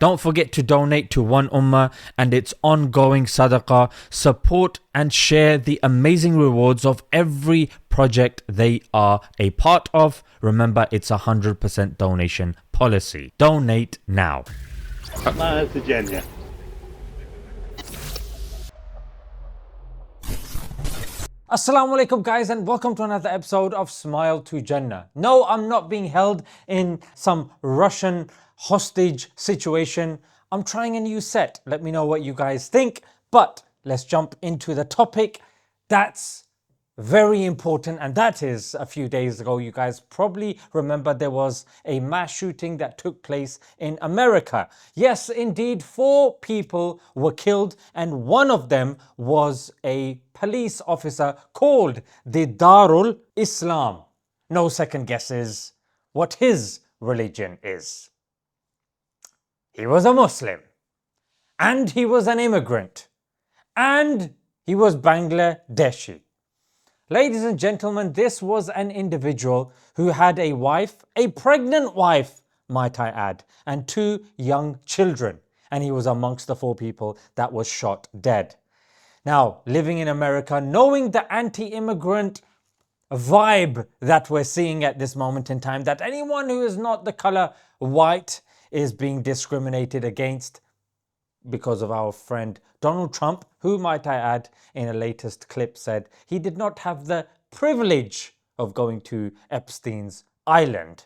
Don't forget to donate to One Ummah and its ongoing sadaqah. Support and share the amazing rewards of every project they are a part of. Remember, it's 100% donation policy. Donate now. Smile to Jannah. Assalamu alaikum guys, and welcome to another episode of Smile to Jannah. No, I'm not being held in some Russian hostage situation. I'm trying a new set. Let me know what you guys think. But let's jump into the topic that's very important, and that is a few days ago, you guys probably remember there was a mass shooting that took place in America. Yes, indeed, 4 people were killed, and one of them was a police officer called Didarul Islam. No second guesses what his religion is. He was a Muslim, and he was an immigrant, and he was Bangladeshi. Ladies and gentlemen, this was an individual who had a wife, a pregnant wife, might I add, and 2 young children. And he was amongst the 4 people that was shot dead. Now, living in America, knowing the anti-immigrant vibe that we're seeing at this moment in time, that anyone who is not the color white is being discriminated against, because of our friend Donald Trump, who, might I add, in a latest clip said he did not have the privilege of going to Epstein's island.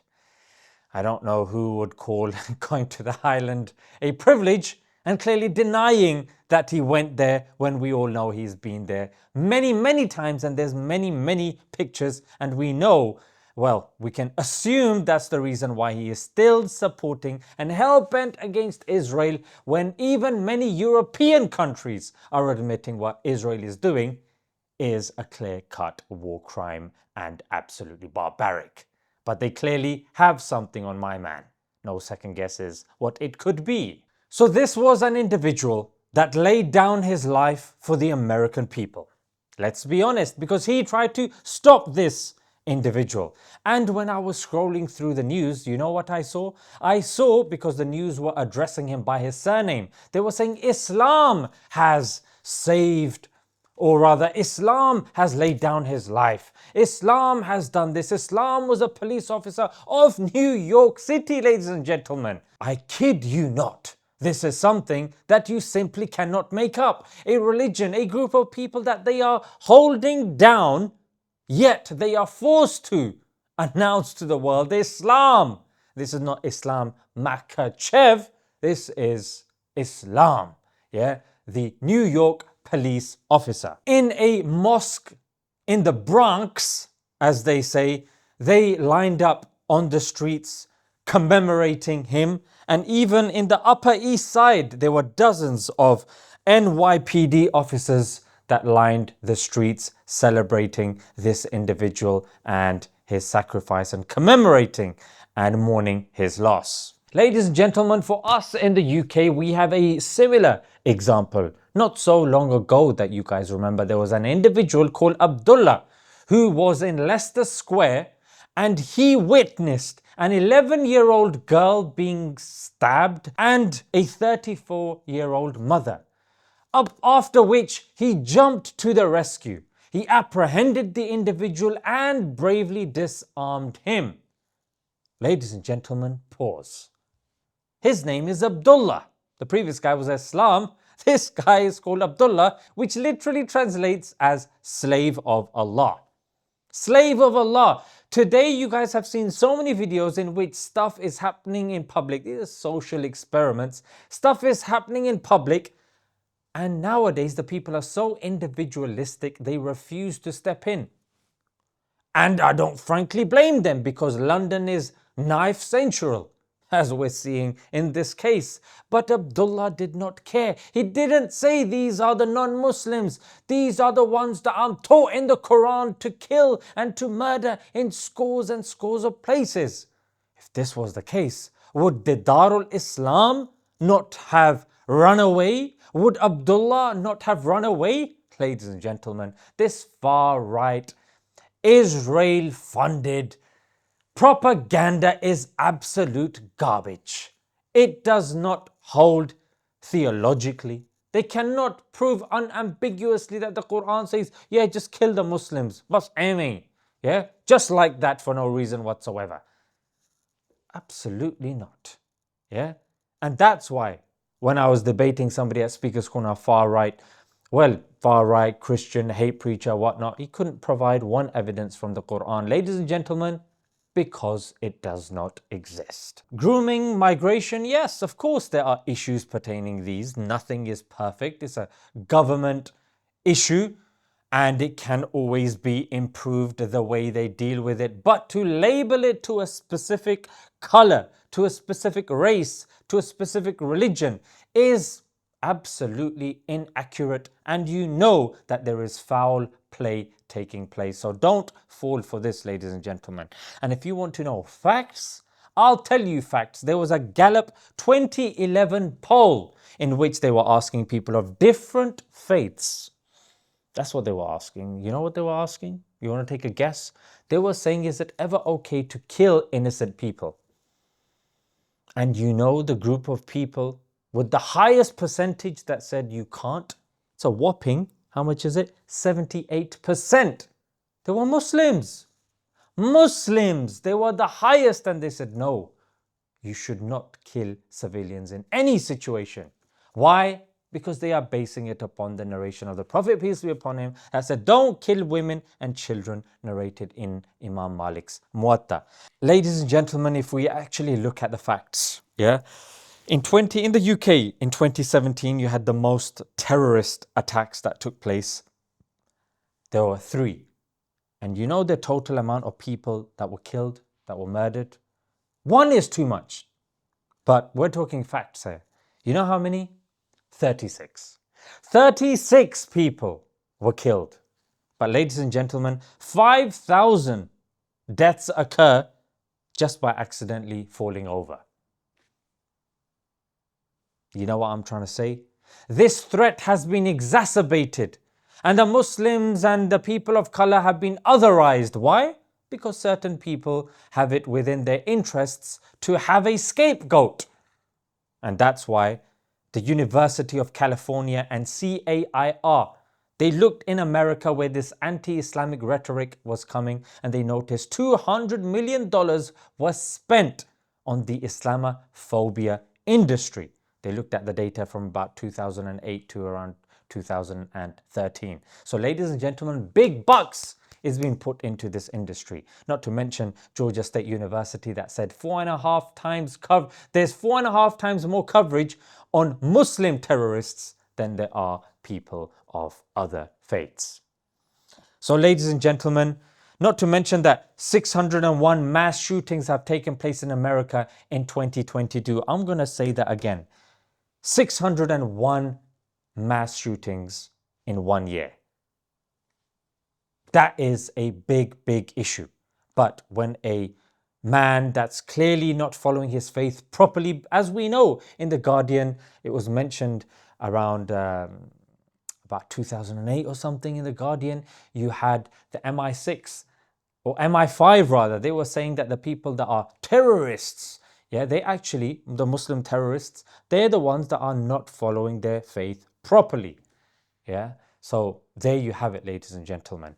I don't know who would call going to the island a privilege, and clearly denying that he went there when we all know he's been there many, many times, and there's many, many pictures, and we know, well, we can assume that's the reason why he is still supporting and hell-bent against Israel, when even many European countries are admitting what Israel is doing is a clear-cut war crime and absolutely barbaric. But they clearly have something on my man. No second guesses what it could be. So this was an individual that laid down his life for the American people. Let's be honest, because he tried to stop this individual. And when I was scrolling through the news, you know what I saw? I saw, because the news were addressing him by his surname, they were saying Islam has saved, or rather Islam has laid down his life. Islam has done this. Islam was a police officer of New York City, ladies and gentlemen. I kid you not. This is something that you simply cannot make up. A religion, a group of people that they are holding down, yet they are forced to announce to the world Islam. This is not Islam Makachev. This is Islam. Yeah, the New York police officer. In a mosque in the Bronx, as they say, they lined up on the streets commemorating him. And even in the Upper East Side, there were dozens of NYPD officers that lined the streets celebrating this individual and his sacrifice and commemorating and mourning his loss. Ladies and gentlemen, for us in the UK, we have a similar example. Not so long ago that you guys remember, there was an individual called Abdullah who was in Leicester Square, and he witnessed an 11-year-old girl being stabbed and a 34-year-old mother. After which he jumped to the rescue. He apprehended the individual and bravely disarmed him. Ladies and gentlemen, pause. His name is Abdullah. The previous guy was Islam. This guy is called Abdullah, which literally translates as slave of Allah. Slave of Allah. Today you guys have seen so many videos in which stuff is happening in public. These are social experiments. Stuff is happening in public. And nowadays the people are so individualistic, they refuse to step in. And I don't frankly blame them, because London is knife central, as we're seeing in this case. But Abdullah did not care. He didn't say these are the non-Muslims. These are the ones that I'm taught in the Quran to kill and to murder in scores and scores of places. If this was the case, would Didarul Islam not have run away? Would Abdullah not have run away? Ladies and gentlemen, this far-right, Israel-funded propaganda is absolute garbage. It does not hold theologically. They cannot prove unambiguously that the Quran says, yeah, just kill the Muslims. Bas aiming. Yeah, just like that for no reason whatsoever. Absolutely not. Yeah, and that's why when I was debating somebody at Speaker's Corner, far right Christian, hate preacher, whatnot, he couldn't provide one evidence from the Quran. Ladies and gentlemen, because it does not exist. Grooming, migration, yes, of course there are issues pertaining these. Nothing is perfect. It's a government issue and it can always be improved the way they deal with it. But to label it to a specific color, to a specific race, to a specific religion is absolutely inaccurate, and you know that there is foul play taking place. So don't fall for this, ladies and gentlemen. And if you want to know facts, I'll tell you facts. There was a Gallup 2011 poll in which they were asking people of different faiths. That's what they were asking. You know what they were asking? You want to take a guess? They were saying, is it ever okay to kill innocent people? And you know the group of people with the highest percentage that said you can't? It's a whopping, how much is it? 78%. They were Muslims. Muslims, they were the highest, and they said, no, you should not kill civilians in any situation. Why? Because they are basing it upon the narration of the Prophet, peace be upon him, that said, don't kill women and children, narrated in Imam Malik's Muwatta. Ladies and gentlemen, if we actually look at the facts, yeah, in the UK in 2017, you had the most terrorist attacks that took place. There were 3. And you know the total amount of people that were killed, that were murdered? 1 is too much. But we're talking facts here. You know how many? 36. 36 people were killed. But ladies and gentlemen, 5,000 deaths occur just by accidentally falling over. You know what I'm trying to say? This threat has been exacerbated, and the Muslims and the people of color have been otherized. Why? Because certain people have it within their interests to have a scapegoat. And that's why the University of California and CAIR, they looked in America where this anti-Islamic rhetoric was coming, and they noticed $200 million was spent on the Islamophobia industry. They looked at the data from about 2008 to around 2013. So ladies and gentlemen, big bucks is being put into this industry. Not to mention Georgia State University that said 4.5 times there's 4.5 times more coverage on Muslim terrorists than there are people of other faiths. So ladies and gentlemen, not to mention that 601 mass shootings have taken place in America in 2022. I'm going to say that again. 601 mass shootings in 1 year. That is a big, big issue. But when a man that's clearly not following his faith properly, as we know in The Guardian, it was mentioned around about 2008 or something in The Guardian, you had the MI6 or MI5 rather, they were saying that the people that are terrorists, the Muslim terrorists, they're the ones that are not following their faith properly. Yeah, so there you have it, ladies and gentlemen.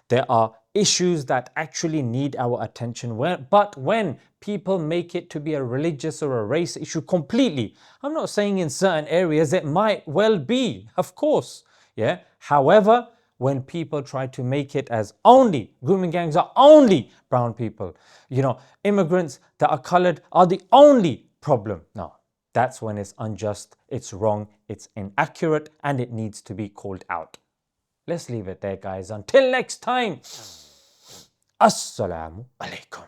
There are issues that actually need our attention, but when people make it to be a religious or a race issue completely, I'm not saying in certain areas it might well be, of course, yeah. However, when people try to make it as only grooming gangs are only brown people, immigrants that are colored are the only problem. No, that's when it's unjust, it's wrong, it's inaccurate, and it needs to be called out. Let's leave it there, guys. Until next time, Assalamu alaikum.